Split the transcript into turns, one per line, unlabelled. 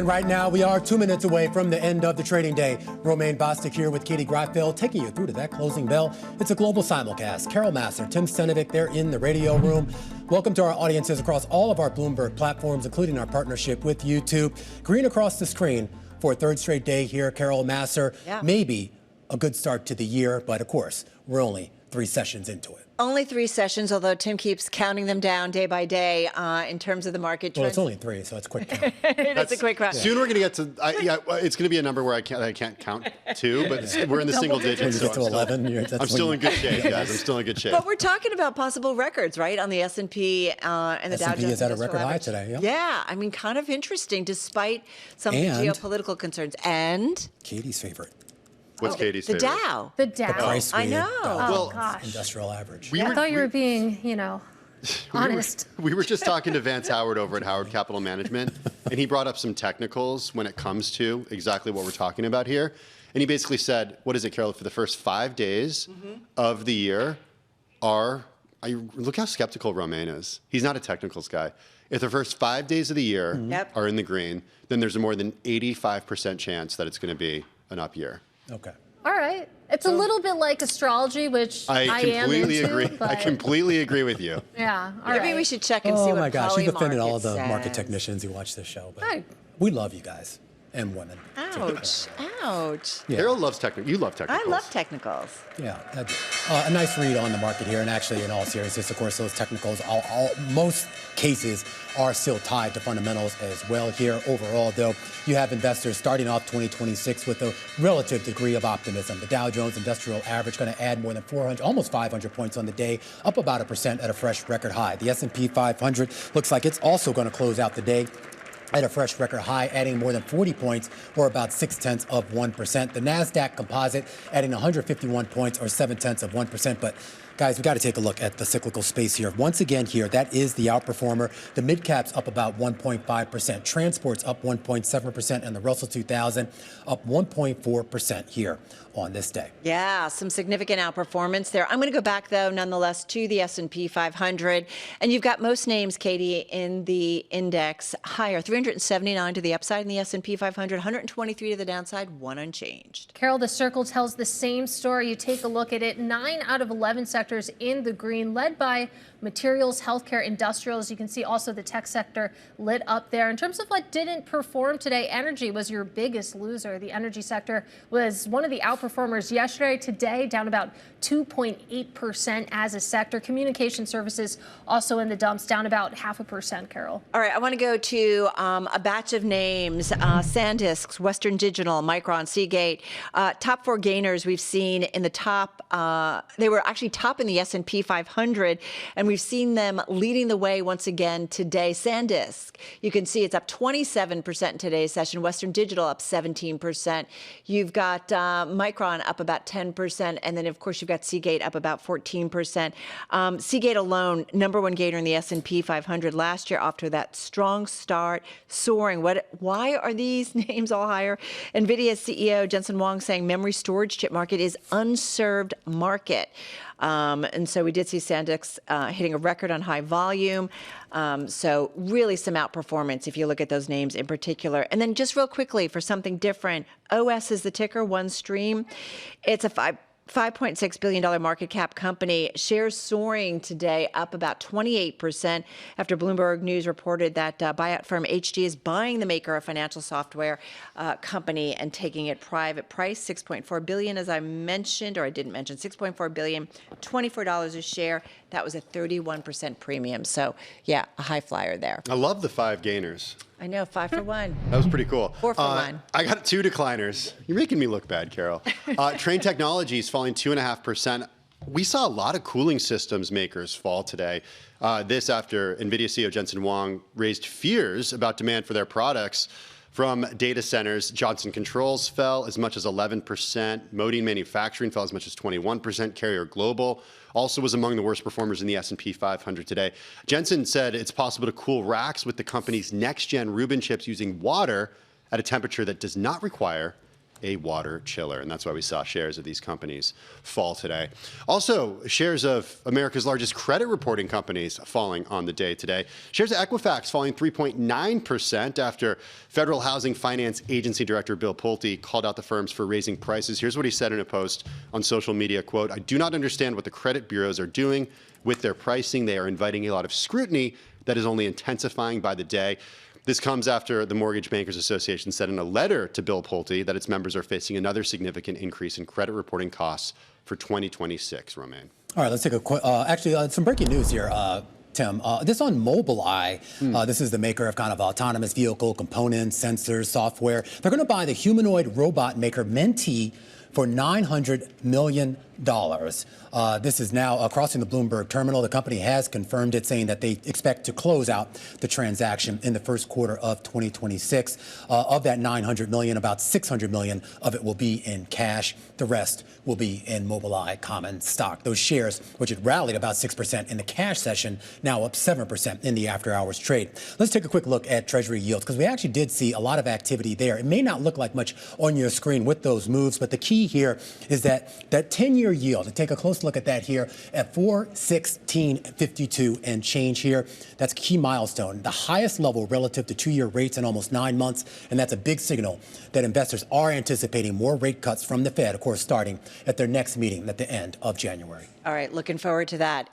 And right now, we are 2 minutes away from the end of the trading day. Romaine Bostick here with Katie Greifeld, taking you through to that closing bell. It's a global simulcast. Carol Massar, Tim Stenovec, they're in the radio room. Welcome to our audiences across all of our Bloomberg platforms, including our partnership with YouTube. Green across the screen for a third straight day here. Carol Massar, maybe a good start to the year, but of course, we're only 3 sessions into it.
Only 3 sessions, although Tim keeps counting them down day by day in terms of the market.
Well, it's only 3, so it's quick count.
It's a quick count.
Soon we're going to get to, it's going to be a number where I can't count 2, but we're in the single digits.
When you get to 11,
I'm still in good shape, guys. I'm still in good shape.
But we're talking about possible records, right, on the S&P and the Dow Jones.
S&P is at a record high today. Yep.
Yeah, I mean, kind of interesting, despite some geopolitical concerns. And
Katie's favorite.
What's Katie's favorite?
The Dow.
The Dow.
The price
I know.
Oh, gosh.
Industrial average.
I thought you were being, honest.
We were just talking to Vance Howard over at Howard Capital Management, and he brought up some technicals when it comes to exactly what we're talking about here. And he basically said, what is it, Carol, for the first 5 days of the year look how skeptical Romaine is. He's not a technicals guy. If the first 5 days of the year are in the green, then there's a more than 85% chance that it's going to be an up year.
Okay.
All right. It's a little bit like astrology, which I am
completely
into,
agree.
but
I completely agree with you.
Yeah.
Maybe we should check and see what
Oh my gosh, you've offended all the
says.
market technicians who watch this show. But
Hi.
we love you guys and women.
Ouch. Ouch.
Yeah.
Carol loves technicals. You love technicals.
I love technicals.
Yeah, I do. A nice read on the market here, and actually, in all seriousness, of course, those technicals, most cases are still tied to fundamentals as well here. Overall, though, you have investors starting off 2026 with a relative degree of optimism. The Dow Jones Industrial Average going to add more than 400, almost 500 points on the day, up about 1% at a fresh record high. The S&P 500 looks like it's also going to close out the day at a fresh record high, adding more than 40 points, or about 0.6%. The NASDAQ Composite adding 151 points, or 0.7%. But guys, we got to take a look at the cyclical space here. Once again here, that is the outperformer. The mid-caps up about 1.5%. Transports up 1.7%, and the Russell 2000 up 1.4% here on this day.
Yeah, some significant outperformance there. I'm going to go back, though, nonetheless, to the S&P 500. And you've got most names, Katie, in the index higher. 379 to the upside in the S&P 500, 123 to the downside, 1 unchanged.
Carol, the circle tells the same story. You take a look at it. 9 out of 11 sectors in the green, led by materials, healthcare, industrials. You can see also the tech sector lit up there. In terms of what didn't perform today, energy was your biggest loser. The energy sector was one of the outperformers yesterday. Today, down about 2.8% as a sector. Communication services also in the dumps, down about 0.5%, Carol.
All right, I want to go to a batch of names. SanDisk, Western Digital, Micron, Seagate. Top 4 gainers we've seen in the top. They were actually top in the S&P 500, and we've seen them leading the way once again today. SanDisk, you can see it's up 27% in today's session. Western Digital up 17%. You've got Micron up about 10%, and then of course you've got Seagate up about 14%. Seagate alone, #1 gainer in the S&P 500 last year, off to that strong start, soaring. Why are these names all higher? NVIDIA CEO Jensen Huang saying memory storage chip market is unserved market. And so we did see SanDisk hitting a record on high volume. So really some outperformance if you look at those names in particular. And then just real quickly for something different, OS is the ticker, OneStream. It's a $5.6 billion market cap company. Shares soaring today, up about 28% after Bloomberg News reported that buyout firm HD is buying the maker of financial software company and taking it private. Price $6.4 billion, as I mentioned, or I didn't mention, $6.4 billion, $24 a share. That was a 31% premium. So yeah, a high flyer there.
I love the 5 gainers.
I know, 5 for 1.
That was pretty cool.
4 for 1.
I got 2 decliners. You're making me look bad, Carol. Trane Technologies falling 2.5%. We saw a lot of cooling systems makers fall today. This after NVIDIA CEO Jensen Huang raised fears about demand for their products from data centers. Johnson Controls fell as much as 11%. Modine Manufacturing fell as much as 21%. Carrier Global also was among the worst performers in the S&P 500 today. Jensen said it's possible to cool racks with the company's next-gen Rubin chips using water at a temperature that does not require a water chiller. And that's why we saw shares of these companies fall today. Also, shares of America's largest credit reporting companies falling on the day today. Shares of Equifax falling 3.9% after Federal Housing Finance Agency Director Bill Pulte called out the firms for raising prices. Here's what he said in a post on social media, quote, "I do not understand what the credit bureaus are doing with their pricing. They are inviting a lot of scrutiny that is only intensifying by the day." This comes after the Mortgage Bankers Association said in a letter to Bill Pulte that its members are facing another significant increase in credit reporting costs for 2026, Romaine.
All right, let's take a quick, some breaking news here, Tim. This on Mobileye. This is the maker of kind of autonomous vehicle components, sensors, software. They're going to buy the humanoid robot maker Mentee for $900 million. This is now crossing the Bloomberg terminal. The company has confirmed it, saying that they expect to close out the transaction in the first quarter of 2026. Of that $900 million, about $600 million of it will be in cash. The rest will be in Mobileye common stock. Those shares, which had rallied about 6% in the cash session, now up 7% in the after-hours trade. Let's take a quick look at Treasury yields, because we actually did see a lot of activity there. It may not look like much on your screen with those moves, but the key here is that 10-year yield, and take a close look at that here at 416.52 and change here. That's a key milestone, the highest level relative to 2-year rates in almost 9 months, and that's a big signal that investors are anticipating more rate cuts from the Fed, of course, starting at their next meeting at the end of January.
All right, looking forward to that.